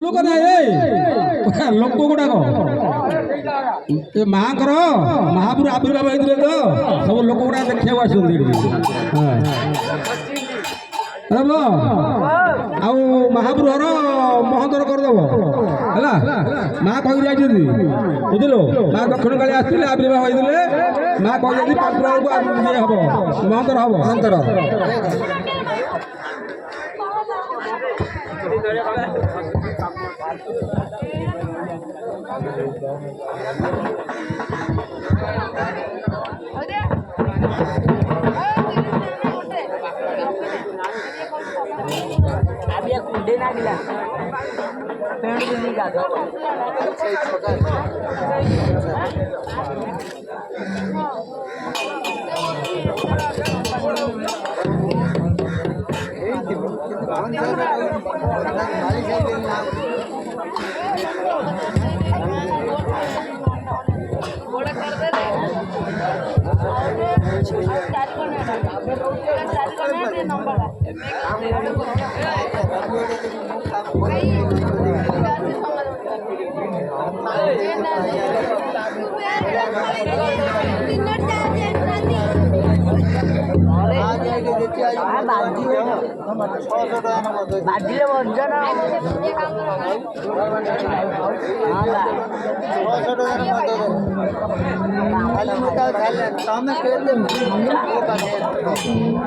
ଲୋକ ଲୋକ ଗୁଡାକ ମାଙ୍କର ମହାପୁର ଆବିର୍ଭାବ ହେଇଥିଲେ ତ ସବୁ ଲୋକ ଗୁଡାକ ଦେଖିବାକୁ ଆସୁଛନ୍ତି ଆଉ ମହାପୁରୁର ମହନ୍ତର କରିଦେବ ହେଲା। ମା କହି ଯାଇଛନ୍ତି ବୁଝିଲୁ, ମା ଦକ୍ଷିଣ କାଳି ଆସିଥିଲେ ଆବିର୍ଭାବ ହେଇଥିଲେ। ମା କହିଛନ୍ତି ପାତ୍ର ବେଳକୁ ଇଏ ହବ ମହନ୍ତର ହବ ମହନ୍ତର। कुंडे नागिला पेड़ दिल्ली का बाजिले वजन